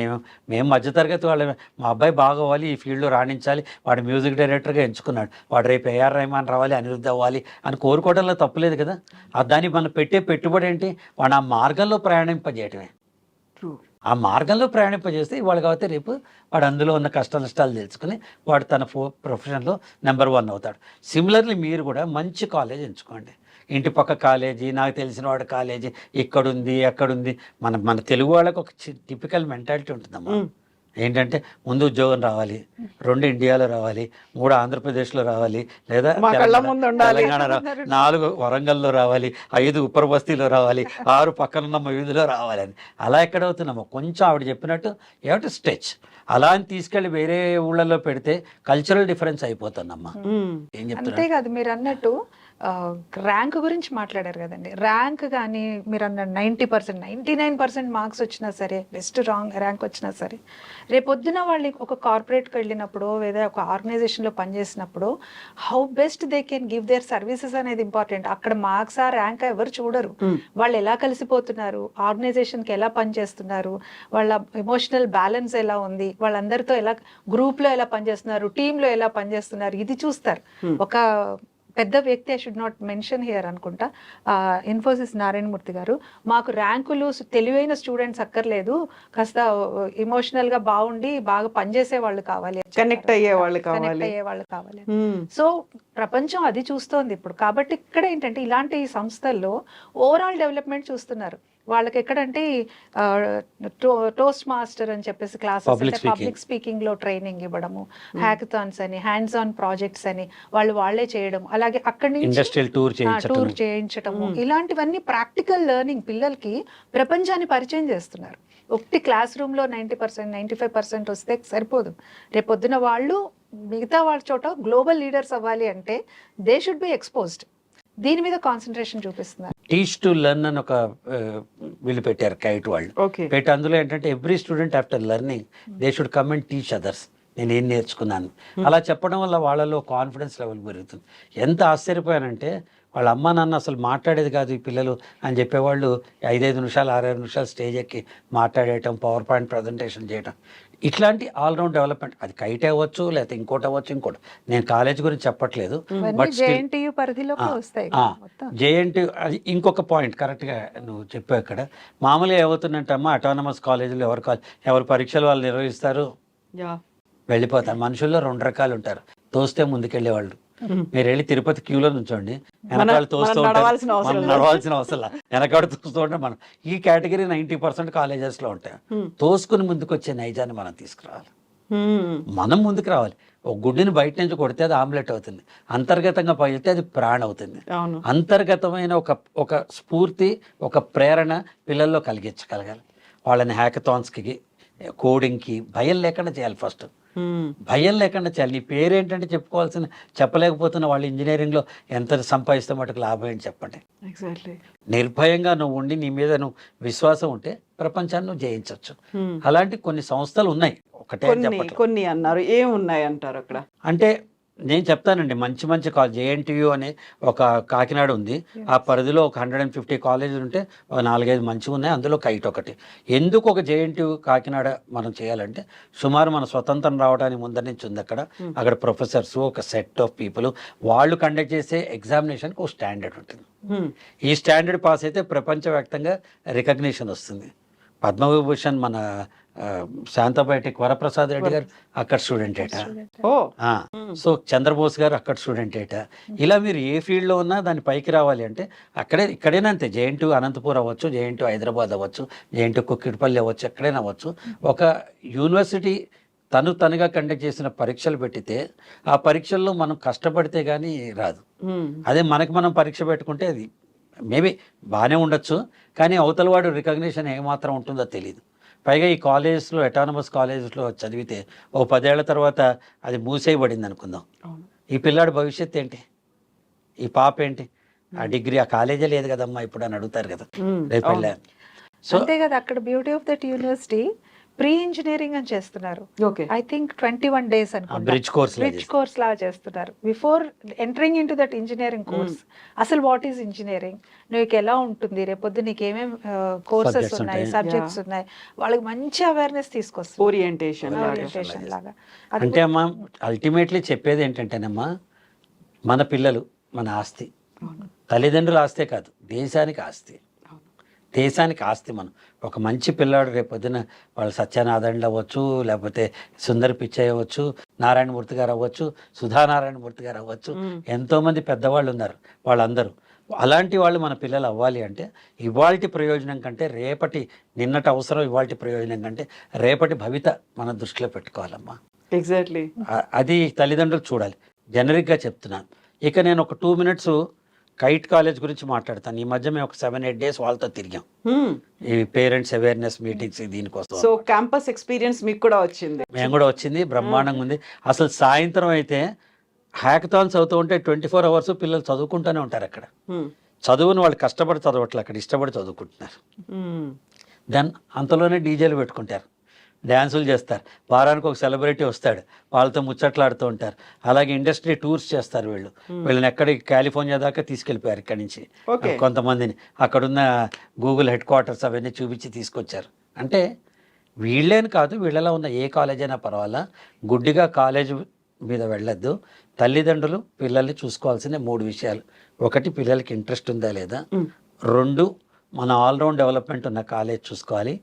మేము మధ్యతరగతి వాళ్ళ, మా అబ్బాయి బాగోవాలి, ఈ ఫీల్డ్లో రాణించాలి, వాడు మ్యూజిక్ డైరెక్టర్గా ఎంచుకున్నాడు, వాడు రేపు ఏఆర్ రెహమాన్ రావాలి, అనిరుద్ధ్ అవ్వాలి అని కోరుకోవడంలో తప్పులేదు కదా. దాన్ని మనం పెట్టే పెట్టుబడి ఏంటి? వాడు ఆ మార్గంలో ప్రయాణింపజేయటమే. ఆ మార్గంలో ప్రయాణింపజేస్తే ఇవాళ కాబట్టి రేపు వాడు అందులో ఉన్న కష్ట నష్టాలు తెలుసుకుని వాడు తన ప్రొఫెషన్లో నెంబర్ 1 అవుతాడు. సిమిలర్లీ మీరు కూడా మంచి కాలేజ్ ఎంచుకోండి. ఇంటి పక్క కాలేజీ, నాకు తెలిసిన వాడు కాలేజీ ఇక్కడుంది అక్కడుంది. మన తెలుగు వాళ్ళకి ఒక టిపికల్ మెంటాలిటీ ఉంటుందమ్మా. ఏంటంటే ముందు ఉద్యోగం రావాలి, 2 ఇండియాలో రావాలి, 3 ఆంధ్రప్రదేశ్లో రావాలి, లేదా తెలంగాణ 4 వరంగల్లో రావాలి, 5 ఉప్పర బస్తీలో రావాలి, 6 పక్కనున్న వీధిలో రావాలని. అలా ఎక్కడవుతున్నామో కొంచెం ఆవిడ చెప్పినట్టు ఏమిటి స్టెచ్ అలా అని తీసుకెళ్ళి వేరే ఊళ్ళలో పెడితే కల్చరల్ డిఫరెన్స్ అయిపోతుందమ్మా. ఏం చెప్తున్నా? అంతేకాదు మీరు అన్నట్టు ర్యాంక్ గురించి మాట్లాడారు కదండి. ర్యాంక్ కానీ మీరు అన్న 90%, 99% మార్క్స్ వచ్చినా సరే, బెస్ట్ ర్యాంక్ వచ్చినా సరే, రేపొద్దున వాళ్ళు ఒక కార్పొరేట్కి వెళ్ళినప్పుడు లేదా ఒక ఆర్గనైజేషన్లో పనిచేసినప్పుడు how best they can give their services అనేది ఇంపార్టెంట్. అక్కడ మార్క్స్ ఆ ర్యాంక్ ఎవరు చూడరు. వాళ్ళు ఎలా కలిసిపోతున్నారు, ఆర్గనైజేషన్కి ఎలా పనిచేస్తున్నారు, వాళ్ళ ఎమోషనల్ బ్యాలెన్స్ ఎలా ఉంది, వాళ్ళందరితో ఎలా గ్రూప్లో ఎలా పనిచేస్తున్నారు, టీంలో ఎలా పనిచేస్తున్నారు, ఇది చూస్తారు. ఒక పెద్ద వ్యక్తి, I should not mention here అనుకుంటా, ఇన్ఫోసిస్ నారాయణమూర్తి గారు, మాకు ర్యాంకులు తెలివైన స్టూడెంట్స్ అక్కర్లేదు, కాస్త ఎమోషనల్ గా బాగుండి బాగా పనిచేసే వాళ్ళు కావాలి, కనెక్ట్ అయ్యే వాళ్ళు కనెక్ట్ అయ్యే వాళ్ళు కావాలి. సో ప్రపంచం అది చూస్తోంది ఇప్పుడు. కాబట్టి ఇక్కడ ఏంటంటే ఇలాంటి సంస్థల్లో ఓవరాల్ డెవలప్మెంట్ చూస్తున్నారు. వాళ్ళకి ఎక్కడంటే టోస్ట్ మాస్టర్ అని చెప్పేసి క్లాసెస్, పబ్లిక్ స్పీకింగ్ లో ట్రైనింగ్ ఇవ్వడము, హ్యాకథాన్స్ అని, హ్యాండ్స్ ఆన్ ప్రాజెక్ట్స్ అని వాళ్ళే చేయడం, అలాగే అక్కడి నుంచి ఇండస్ట్రియల్ టూర్ చేయించటము, ఇలాంటివన్నీ ప్రాక్టికల్ లెర్నింగ్ పిల్లలకి ప్రపంచాన్ని పరిచయం చేస్తున్నారు. ఒకటి క్లాస్ రూమ్ లో 90%, 95% వస్తే సరిపోదు. రేపొద్దున వాళ్ళు మిగతా వాళ్ళ చోట గ్లోబల్ లీడర్స్ అవ్వాలి అంటే దే షుడ్ బి ఎక్స్పోజ్డ్. దీని మీద కాన్సన్ట్రేషన్ చూపిస్తున్నారు. టీచ్ టు లెర్న్ అని ఒక వీళ్ళు పెట్టారు కైట్ వాళ్ళు. పెట్టి అందులో ఏంటంటే every student after learning they should come and teach others. నేను ఏం నేర్చుకున్నాను అలా చెప్పడం వల్ల వాళ్ళలో కాన్ఫిడెన్స్ లెవెల్ పెరుగుతుంది. ఎంత ఆశ్చర్యపోయానంటే వాళ్ళ అమ్మ నాన్న అసలు మాట్లాడేది కాదు ఈ పిల్లలు అని చెప్పేవాళ్ళు 5 నిమిషాలు 6 నిమిషాలు స్టేజ్ ఎక్కి మాట్లాడేయటం, పవర్ పాయింట్ ప్రజెంటేషన్ చేయటం, ఇట్లాంటి ఆల్రౌండ్ డెవలప్మెంట్. అది కైట్ అవ్వచ్చు, లేకపోతే ఇంకోటి అవ్వచ్చు, ఇంకోటి. నేను కాలేజ్ గురించి చెప్పట్లేదు, బట్ జేఎన్టీ అది ఇంకొక పాయింట్ కరెక్ట్గా నువ్వు చెప్పావు. ఇక్కడ మామూలుగా ఏమవుతుందంటమ్మా, అటానమస్ కాలేజీలు ఎవరు పరీక్షలు వాళ్ళు నిర్వహిస్తారు, వెళ్ళిపోతారు. మనుషుల్లో 2 రకాలు ఉంటారు. తోస్తే ముందుకెళ్ళే వాళ్ళు. మీరు వెళ్ళి తిరుపతి క్యూలో నుంచోండి, వెనకాల తోస్తూ ఉంటారు, మనం నడవాల్సిన అవసరం, వెనకాడ తోస్తూ ఉంటాం మనం. ఈ కేటగిరీ 90% కాలేజెస్ లో ఉంటాయి. తోసుకుని ముందుకు వచ్చే నైజాన్ని మనం తీసుకురావాలి, మనం ముందుకు రావాలి. ఒక గుడ్డిని బయట నుంచి కొడితే అది ఆమ్లెట్ అవుతుంది, అంతర్గతంగా పగిలితే అది ప్రాణ అవుతుంది. అంతర్గతమైన ఒక స్ఫూర్తి, ఒక ప్రేరణ పిల్లల్లో కలిగించగలగాలి. వాళ్ళని హ్యాకథాన్స్కి, కోడింగ్కి భయం లేకుండా చేయాలి. ఫస్ట్ భయం లేకుండా చేయాలి. నీ పేరేంటంటే చెప్పలేకపోతున్న వాళ్ళు ఇంజనీరింగ్లో ఎంత సంపాదిస్తే మటుకు లాభం ఏంటి చెప్పండి. నిర్భయంగా నువ్వు ఉండి నీ మీద నువ్వు విశ్వాసం ఉంటే ప్రపంచాన్ని నువ్వు జయించవచ్చు. అలాంటి కొన్ని సంస్థలు ఉన్నాయి. కొన్ని అన్నారు, ఏమున్నాయి అంటారు అక్కడ అంటే? నేను చెప్తానండి, మంచి మంచి కాలేజ్ జేఎన్టీయూ అనే ఒక కాకినాడ ఉంది. ఆ పరిధిలో ఒక 150 కాలేజీలు ఉంటే 4-5 మంచిగా ఉన్నాయి, అందులో కైట్ ఒకటి. ఎందుకు ఒక జేఎన్టీయూ కాకినాడ మనం చేయాలంటే, సుమారు మన స్వతంత్రం రావడానికి ముందర నుంచి ఉంది అక్కడ ప్రొఫెసర్స్, ఒక సెట్ ఆఫ్ పీపుల్, వాళ్ళు కండక్ట్ చేసే ఎగ్జామినేషన్కి ఒక స్టాండర్డ్ ఉంటుంది. ఈ స్టాండర్డ్ పాస్ అయితే ప్రపంచవ్యాప్తంగా రికగ్నిషన్ వస్తుంది. పద్మవిభూషణ్ మన శాంతబయటికి వరప్రసాద్ రెడ్డి గారు అక్కడ స్టూడెంట్ ఏట, సో చంద్రబోస్ గారు అక్కడ స్టూడెంట్ ఏట. ఇలా మీరు ఏ ఫీల్డ్లో ఉన్నా దాని పైకి రావాలి అంటే ఇక్కడైనా అంతే. జేఎన్టీయూ అనంతపూర్ అవ్వచ్చు, జేఎన్టీయూ హైదరాబాద్ అవ్వచ్చు, జేఎన్టీయూ కుక్కిడిపల్లి అవ్వచ్చు, ఎక్కడైనా అవ్వచ్చు. ఒక యూనివర్సిటీ తనుగా కండక్ట్ చేసిన పరీక్షలు పెట్టితే ఆ పరీక్షల్లో మనం కష్టపడితే కానీ రాదు. అదే మనం పరీక్ష పెట్టుకుంటే అది మేబీ బాగానే ఉండొచ్చు, కానీ అవతలవాడు రికగ్నిషన్ ఏమాత్రం ఉంటుందో తెలియదు. పైగా ఈ కాలేజెస్లో, అటానమస్ కాలేజెస్లో చదివితే 10 ఏళ్ల తర్వాత అది మూసేయబడింది అనుకుందాం. ఈ పిల్లాడి భవిష్యత్తు ఏంటి, ఈ పాప ఏంటి, ఆ డిగ్రీ ఆ కాలేజే లేదు కదమ్మా ఇప్పుడు అని అడుగుతారు కదా రేపు వెళ్ళా. సో అంతే కదా, అక్కడ beauty of that university pre engineering అని చేస్తున్నారు. ఐ థింక్ 21 days అనుకుంటా బ్రిడ్జ్ కోర్స్ లాగా చేస్తున్నారు. Before entering in to that engineering course, అసలు వాట్ ఈస్ ఇంజనీరింగ్, నీకు ఎలా ఉంటుంది, రేపొద్దు నీకు ఏమేమి కోర్సెస్ ఉన్నాయి, సబ్జెక్ట్స్ ఉన్నాయి, వాళ్ళకి మంచి అవేర్నెస్ తీసుకొస్తారు. ఓరియంటేషన్ లాగా. అంటే అమ్మా అల్టిమేట్లీ చెప్పేది ఏంటంటేనమ్మా, మన పిల్లలు మన ఆస్తి. తల్లిదండ్రుల ఆస్తే కాదు, దేశానికి ఆస్తి. దేశానికి ఆస్తి మనం. ఒక మంచి పిల్లాడు రేపొద్దున వాళ్ళు సత్యనారాయణ అవ్వచ్చు, లేకపోతే సుందర్ పిచ్చయ్య అవ్వచ్చు, నారాయణమూర్తి గారు అవ్వచ్చు, సుధానారాయణమూర్తి గారు అవ్వచ్చు, ఎంతోమంది పెద్దవాళ్ళు ఉన్నారు. వాళ్ళందరూ అలాంటి వాళ్ళు మన పిల్లలు అవ్వాలి అంటే ఇవాల్టి ప్రయోజనం కంటే నిన్నటి అవసరం ఇవాల్టి ప్రయోజనం కంటే రేపటి భవిత మన దృష్టిలో పెట్టుకోవాలమ్మా. ఎగ్జాక్ట్లీ అది తల్లిదండ్రులు చూడాలి. జనరిక్గా చెప్తున్నాను. ఇక నేను ఒక 2 minutes కైట్ కాలేజ్ గురించి మాట్లాడతాను. ఈ మధ్య మేము ఒక 7-8 days వాళ్ళతో తిరిగాం, ఈ పేరెంట్స్ అవేర్నెస్ మీటింగ్స్ దీనికోసం. సో క్యాంపస్ ఎక్స్పీరియన్స్ మీకు కూడా వచ్చింది? మేము కూడా వచ్చింది, బ్రహ్మాండంగా ఉంది. అసలు సాయంత్రం అయితే హ్యాకథాన్స్ అవుతూ ఉంటే 24 అవర్స్ పిల్లలు చదువుకుంటూనే ఉంటారు అక్కడ. చదువుని వాళ్ళు కష్టపడి చదవట్లేదు, అక్కడ ఇష్టపడి చదువుకుంటున్నారు. దెన్ అంతలోనే డీజేలు పెట్టుకుంటారు, డ్యాన్సులు చేస్తారు, వారానికి ఒక సెలబ్రిటీ వస్తాడు, వాళ్ళతో ముచ్చట్లాడుతూ ఉంటారు. అలాగే ఇండస్ట్రీ టూర్స్ చేస్తారు వీళ్ళని ఎక్కడికి కాలిఫోర్నియా దాకా తీసుకెళ్ళిపోయారు ఇక్కడి నుంచి కొంతమందిని. అక్కడున్న గూగుల్ హెడ్ క్వార్టర్స్ అవన్నీ చూపించి తీసుకొచ్చారు. అంటే వీళ్ళేని కాదు, వీళ్ళలో ఉన్న ఏ కాలేజ్ అయినా పర్వాలా, గుడ్డిగా కాలేజ్ మీద వెళ్ళొద్దు. తల్లిదండ్రులు పిల్లల్ని చూసుకోవాల్సిన 3 విషయాలు: 1 పిల్లలకి ఇంట్రెస్ట్ ఉందా లేదా, 2 మన ఆల్రౌండ్ డెవలప్మెంట్ ఉన్న కాలేజ్ చూసుకోవాలి,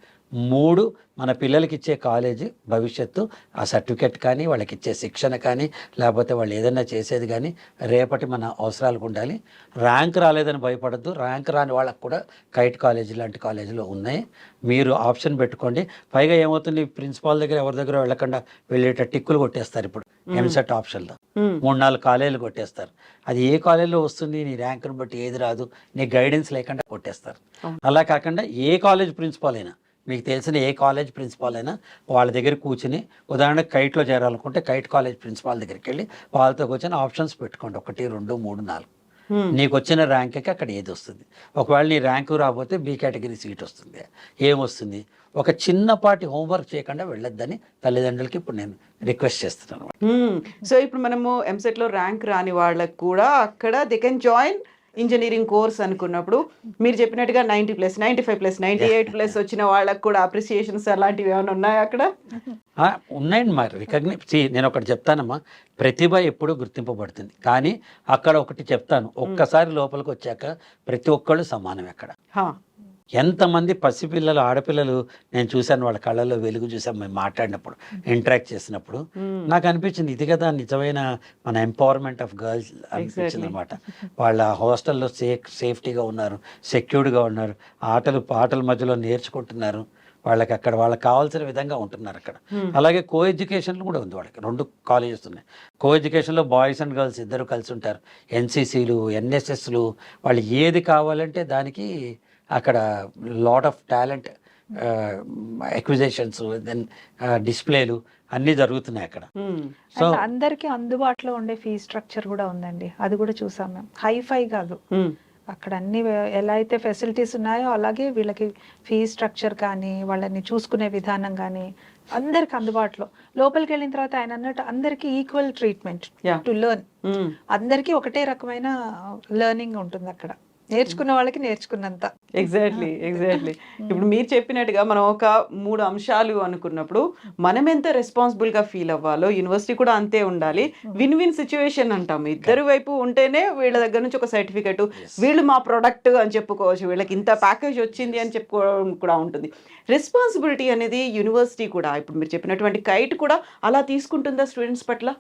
3 మన పిల్లలకి ఇచ్చే కాలేజీ భవిష్యత్తు, ఆ సర్టిఫికెట్ కానీ వాళ్ళకి ఇచ్చే శిక్షణ కానీ లేకపోతే వాళ్ళు ఏదైనా చేసేది కానీ రేపటి మన అవసరాలకు ఉండాలి. ర్యాంక్ రాలేదని భయపడద్దు, ర్యాంక్ రాని వాళ్ళకు కూడా కైట్ కాలేజీ లాంటి కాలేజీలు ఉన్నాయి, మీరు ఆప్షన్ పెట్టుకోండి. పైగా ఏమవుతుంది, ప్రిన్సిపాల్ దగ్గర ఎవరి దగ్గర వెళ్ళకుండా వెళ్ళేట టిక్కులు కొట్టేస్తారు ఇప్పుడు ఎంసెట్ ఆప్షన్లో. 3-4 కాలేజీలు కొట్టేస్తారు. అది ఏ కాలేజీలో వస్తుంది, నీ ర్యాంకును బట్టి ఏది రాదు, నీ గైడెన్స్ లేకుండా కొట్టేస్తారు. అలా కాకుండా ఏ కాలేజ్ ప్రిన్సిపాల్ అయినా, మీకు తెలిసిన ఏ కాలేజ్ ప్రిన్సిపాల్ అయినా వాళ్ళ దగ్గర కూర్చుని, ఉదాహరణకు కైట్లో చేరాలనుకుంటే కైట్ కాలేజ్ ప్రిన్సిపాల్ దగ్గరికి వెళ్ళి వాళ్ళతో కూర్చొని ఆప్షన్స్ పెట్టుకోండి, 1, 2, 3, 4. నీకు వచ్చిన ర్యాంక్కి అక్కడ ఏది వస్తుంది. ఒకవేళ నీ ర్యాంకు రాకపోతే బి కేటగిరీ సీట్ వస్తుంది. ఏమొస్తుంది, ఒక చిన్నపాటి హోంవర్క్ చేయకుండా వెళ్ళొద్దని తల్లిదండ్రులకి ఇప్పుడు నేను రిక్వెస్ట్ చేస్తున్నాను. సో ఇప్పుడు మనము ఎంసెట్లో ర్యాంక్ రాని వాళ్ళకు కూడా అక్కడ they can join engineering course అనుకున్నప్పుడు మీరు చెప్పినట్టుగా 90+, 95+, 98+ వచ్చిన వాళ్ళకు కూడా అప్రిసియేషన్స్ అలాంటివి ఏమైనా ఉన్నాయా అక్కడ? ఉన్నాయండి. మరి నేను ఒకటి చెప్తానమ్మా, ప్రతిభ ఎప్పుడూ గుర్తింపబడుతుంది. కానీ అక్కడ ఒకటి చెప్తాను, ఒక్కసారి లోపలికి వచ్చాక ప్రతి ఒక్కళ్ళు సమానం. అక్కడ ఎంతమంది పసిపిల్లలు, ఆడపిల్లలు నేను చూశాను, వాళ్ళ కళ్ళల్లో వెలుగు చూసాను మేము మాట్లాడినప్పుడు, ఇంటరాక్ట్ చేసినప్పుడు. నాకు అనిపించింది ఇది కదా నిజమైన మన ఎంపవర్మెంట్ ఆఫ్ గర్ల్స్ అనిపించింది అనమాట. వాళ్ళ హాస్టల్లో సేఫ్టీగా ఉన్నారు, సెక్యూర్డ్గా ఉన్నారు, పాటల మధ్యలో నేర్చుకుంటున్నారు, వాళ్ళకి అక్కడ వాళ్ళకి కావాల్సిన విధంగా ఉంటున్నారు అక్కడ. అలాగే కో ఎడ్యుకేషన్ కూడా ఉంది వాళ్ళకి, 2 కాలేజెస్ ఉన్నాయి. కో ఎడ్యుకేషన్లో బాయ్స్ అండ్ గర్ల్స్ ఇద్దరు కలిసి ఉంటారు. ఎన్సీసీలు, ఎన్ఎస్ఎస్లు, వాళ్ళు ఏది కావాలంటే దానికి అక్కడ lot of talent acquisitions, then డిస్ప్లేలు అన్నీ జరుగుతున్నాయి అక్కడ. సో అందరికీ అందుబాటులో ఉండే ఫీ స్ట్రక్చర్ కూడా ఉందండి, అది కూడా చూసాం మేము. హైఫై కాదు, అక్కడ అన్ని ఎలా అయితే ఫెసిలిటీస్ ఉన్నాయో అలాగే వీళ్ళకి ఫీ స్ట్రక్చర్ కానీ వాళ్ళని చూసుకునే విధానం కానీ అందరికి అందుబాటులో. లోపలికి వెళ్ళిన తర్వాత ఆయన అన్నట్టు అందరికీ ఈక్వల్ ట్రీట్మెంట్ టు లెర్న్, అందరికీ ఒకటే రకమైన లెర్నింగ్ ఉంటుంది అక్కడ, నేర్చుకున్న వాళ్ళకి నేర్చుకున్నంత. ఎగ్జాక్ట్లీ. ఇప్పుడు మీరు చెప్పినట్టుగా మనం ఒక 3 అంశాలు అనుకున్నప్పుడు మనం ఎంత రెస్పాన్సిబుల్ గా ఫీల్ అవ్వాలో యూనివర్సిటీ కూడా అంతే ఉండాలి. విన్ సిచ్యువేషన్ అంటాం, ఇద్దరు వైపు ఉంటేనే వీళ్ళ దగ్గర నుంచి ఒక సర్టిఫికెట్, వీళ్ళు మా ప్రొడక్ట్ అని చెప్పుకోవచ్చు, వీళ్ళకి ఇంత ప్యాకేజ్ వచ్చింది అని చెప్పుకోవడం కూడా ఉంటుంది. రెస్పాన్సిబిలిటీ అనేది యూనివర్సిటీ కూడా, ఇప్పుడు మీరు చెప్పినటువంటి కైట్ కూడా అలా తీసుకుంటుందా స్టూడెంట్స్ పట్ల?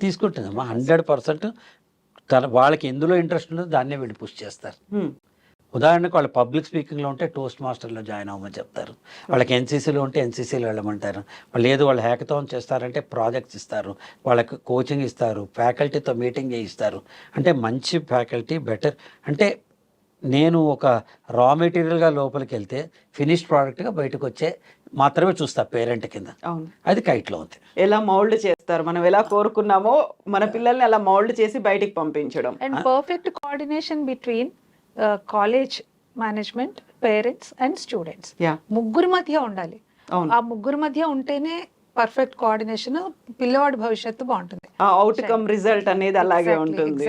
తీసుకుంటుందమ్మా, 100%. వాళ్ళకి ఎందులో ఇంట్రెస్ట్ ఉందో దాన్నే వీళ్ళు పుష్ చేస్తారు. ఉదాహరణకు వాళ్ళు పబ్లిక్ స్పీకింగ్లో ఉంటే టోస్ట్ మాస్టర్లో జాయిన్ అవ్వమని చెప్తారు, వాళ్ళకి ఎన్సీసీలో ఉంటే ఎన్సీసీలో వెళ్ళమంటారు, లేదు వాళ్ళు హ్యాకథాన్ చేస్తారంటే ప్రాజెక్ట్స్ ఇస్తారు, వాళ్ళకి కోచింగ్ ఇస్తారు, ఫ్యాకల్టీతో మీటింగ్ చేయిస్తారు. అంటే మంచి ఫ్యాకల్టీ బెటర్. అంటే నేను ఒక రా మెటీరియల్గా లోపలికి వెళ్తే ఫినిష్డ్ ప్రోడక్ట్గా బయటకు వచ్చే మాత్రమే చూస్తా పేరెంట్ కింద. అది కైట్లో ఉంది. ఎలా మౌల్డ్ చేస్తారు, మనం ఎలా కోరుకున్నామో మన పిల్లల్ని అలా మౌల్డ్ చేసి బయటికి పంపించడం. And perfect coordination between college management, parents and students, ముగ్గురు మధ్య ఉండాలి. ఆ ముగ్గురు మధ్య ఉంటేనే పర్ఫెక్ట్ కోఆర్డినేషన్, పిల్లవాడి భవిష్యత్తు బాగుంటుంది, అవుట్కమ్ రిజల్ట్ అనేది అలాగే ఉంటుంది.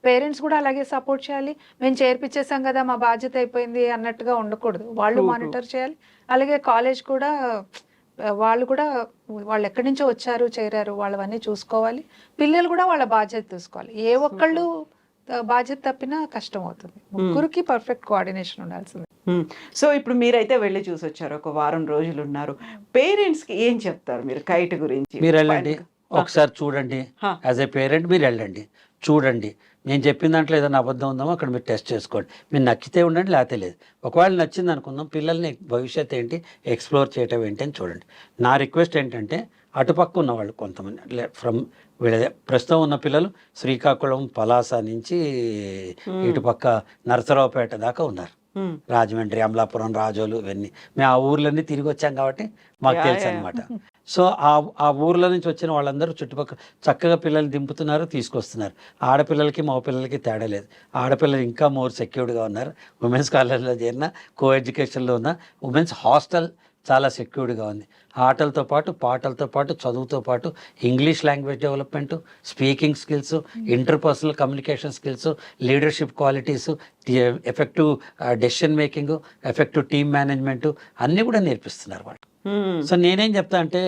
పేరెంట్స్ కూడా అలాగే సపోర్ట్ చేయాలి. మేము చేర్పించేసాం కదా మా బాధ్యత అయిపోయింది అన్నట్టుగా ఉండకూడదు, వాళ్ళు మానిటర్ చేయాలి. అలాగే కాలేజ్ కూడా వాళ్ళు ఎక్కడి నుంచో వచ్చారు, చేరారు, వాళ్ళవన్నీ చూసుకోవాలి. పిల్లలు కూడా వాళ్ళ బాధ్యత తీసుకోవాలి. ఏ ఒక్కళ్ళు బాధ్యత తప్పినా కష్టం అవుతుంది. ముగ్గురికి పర్ఫెక్ట్ కోఆర్డినేషన్ ఉండాల్సింది. సో ఇప్పుడు మీరైతే వెళ్ళి చూసి వచ్చారు, ఒక వారం రోజులు ఉన్నారు. పేరెంట్స్ కి ఏం చెప్తారు మీరు కైట్ గురించి? మీరు వెళ్ళండి, ఒకసారి చూడండి. యాజ్ ఏ పేరెంట్ మీరు వెళ్ళండి, చూడండి. నేను చెప్పిన దాంట్లో ఏదైనా అబద్ధం ఉందామో అక్కడ మీరు టెస్ట్ చేసుకోండి. మీరు నచ్చితే ఉండండి, లేకపోతే లేదు. ఒకవేళ నచ్చింది అనుకుందాం, పిల్లల్ని భవిష్యత్తు ఏంటి, ఎక్స్ప్లోర్ చేయటం ఏంటి అని చూడండి. నా రిక్వెస్ట్ ఏంటంటే, అటుపక్క ఉన్న వాళ్ళు కొంతమంది వీళ్ళ ప్రస్తుతం ఉన్న పిల్లలు శ్రీకాకుళం, పలాస నుంచి ఇటుపక్క నరసరావుపేట దాకా ఉన్నారు, రాజమండ్రి, అమలాపురం, రాజోలు, ఇవన్నీ మేము ఆ ఊర్లన్నీ తిరిగి వచ్చాం కాబట్టి మాకు తెలుసు అనమాట. సో ఆ ఊర్లో నుంచి వచ్చిన వాళ్ళందరూ చుట్టుపక్కల చక్కగా పిల్లలు దింపుతున్నారు, తీసుకొస్తున్నారు. ఆడపిల్లలకి మగ పిల్లలకి తేడా లేదు. ఆడపిల్లలు ఇంకా మోర్ సెక్యూర్డ్గా ఉన్నారు. ఉమెన్స్ కాలేజ్లో చేరిన, కో ఎడ్యుకేషన్లో ఉన్న, ఉమెన్స్ హాస్టల్ చాలా సెక్యూర్డ్గా ఉంది. ఆటలతో పాటు, పాటలతో పాటు, చదువుతో పాటు English language development, speaking skills, interpersonal communication skills, leadership qualities, effective decision making, effective team management అన్నీ కూడా నేర్పిస్తున్నారు వాళ్ళు. సో నేనేం చెప్తా అంటే,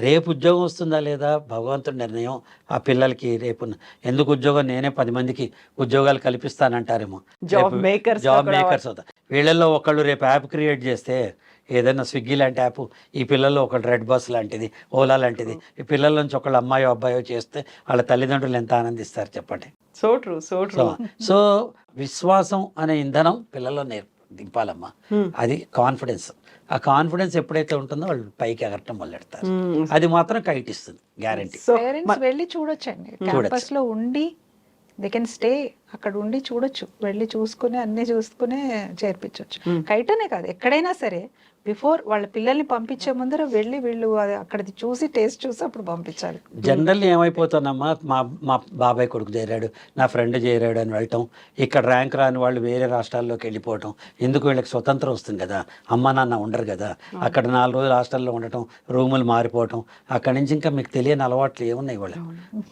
రేపు ఉద్యోగం వస్తుందా లేదా భగవంతుడి నిర్ణయం. ఆ పిల్లలకి రేపు ఎందుకు ఉద్యోగం, నేనే 10 మందికి ఉద్యోగాలు కల్పిస్తానంటారేమో. జాబ్ మేకర్స్ జాబ్ మేకర్స్ అవుతారు. వీళ్ళల్లో ఒకళ్ళు రేపు యాప్ క్రియేట్ చేస్తే, ఏదైనా స్విగ్గీ లాంటి యాప్, ఈ పిల్లల్లో ఒకళ్ళు రెడ్ బస్ లాంటిది, ఓలా లాంటిది, ఈ పిల్లల నుంచి ఒకళ్ళు అమ్మాయో అబ్బాయో చేస్తే వాళ్ళ తల్లిదండ్రులు ఎంత ఆనందిస్తారు చెప్పండి. So true, so true. So విశ్వాసం అనే ఇంధనం పిల్లల్లో దింపాలమ్మా. అది కాన్ఫిడెన్స్. ఆ కాన్ఫిడెన్స్ ఎప్పుడైతే ఉంటుందో వాళ్ళు పైకి ఎగరటం మొదలెడతారు. అది మాత్రం కైట్ ఇస్తుంది, గ్యారంటీ. పేరెంట్స్ వెళ్ళి చూడొచ్చండి, క్యాంపస్ లో ఉండి దే కెన్ స్టే, అక్కడ ఉండి చూడొచ్చు, వెళ్ళి చూసుకుని అన్ని చూసుకునే చేర్పించవచ్చు. కైటనే కాదు, ఎక్కడైనా సరే బిఫోర్ వాళ్ళ పిల్లల్ని పంపించే ముందర వెళ్ళి వీళ్ళు అక్కడిది చూసి టేస్ట్ చూసి అప్పుడు పంపించాలి. జనరల్లీ ఏమైపోతానమ్మా, మా బాబాయ్ కొడుకు చేరాడు, నా ఫ్రెండ్ చేరాడు అని వెళ్ళటం, ఇక్కడ ర్యాంక్ రాని వాళ్ళు వేరే రాష్ట్రాల్లోకి వెళ్ళిపోవటం. ఎందుకు, వీళ్ళకి స్వతంత్రం వస్తుంది కదా, అమ్మ నాన్న ఉండరు కదా, అక్కడ 4 రోజులు హాస్టల్లో ఉండటం, రూములు మారిపోవటం, అక్కడి నుంచి ఇంకా మీకు తెలియని అలవాట్లు ఏమున్నాయి వాళ్ళు.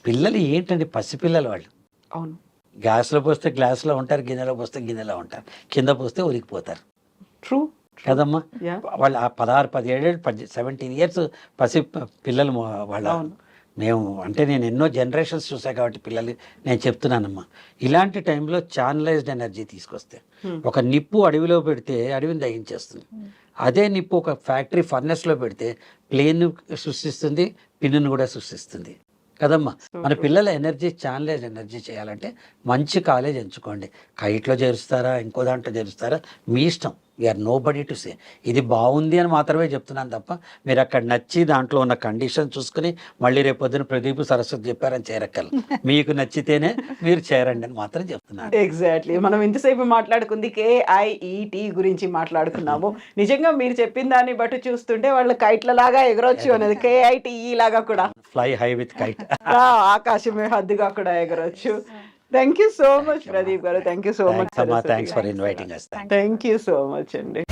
పిల్లలు ఏంటండి, పసిపిల్లలు వాళ్ళు. అవును, గ్యాస్లో పోస్తే గ్లాస్లో ఉంటారు, గిన్నెలో పోస్తే గిన్నెలో ఉంటారు, కింద పోస్తే ఉరికిపోతారు. ట్రూ కదమ్మా. Yeah. వాళ్ళు 16, 17, 17 ఇయర్స్ పసి పిల్లలు వాళ్ళ. మేము అంటే నేను ఎన్నో జనరేషన్స్ చూసా కాబట్టి పిల్లలు నేను చెప్తున్నానమ్మా. ఇలాంటి టైంలో ఛానలైజ్డ్ ఎనర్జీ తీసుకొస్తే, ఒక నిప్పు అడవిలో పెడితే అడవిని దహించేస్తుంది. అదే నిప్పు ఒక ఫ్యాక్టరీ ఫర్నెస్లో పెడితే ప్లేన్ సృష్టిస్తుంది, పిన్నును కూడా సృష్టిస్తుంది కదమ్మా. మన పిల్లల ఎనర్జీ ఛానలైజ్ ఎనర్జీ చేయాలంటే మంచి కాలేజ్ ఎంచుకోండి. కైట్లో చేరుస్తారా, ఇంకో దాంట్లో చేరుస్తారా, మీ ఇష్టం. We are nobody to say. ఇది బాగుంది అని మాత్రమే చెప్తున్నాను తప్ప, మీరు అక్కడ నచ్చి దాంట్లో ఉన్న కండిషన్ చూసుకుని మళ్ళీ రేపు పొద్దున ప్రదీప్ సరస్వతి చెప్పారని చేరక్కలు. మీకు నచ్చితేనే మీరు చేరండి అని మాత్రం చెప్తున్నాను. ఎగ్జాక్ట్లీ. మనం ఇంతసేపు మాట్లాడుకుంది KIET గురించి మాట్లాడుకున్నాము. నిజంగా మీరు చెప్పిన దాన్ని బట్టి చూస్తుంటే వాళ్ళు కైట్ల లాగా ఎగరొచ్చు అనేది, KITE లాగా కూడా ఫ్లై హై విత్ కైట్. ఆకాశమే హద్దుగా కూడా ఎగరొచ్చు. Thank you so much Pradeep గారు, thank you so much. Thanks for inviting us. Thank you so much అండి.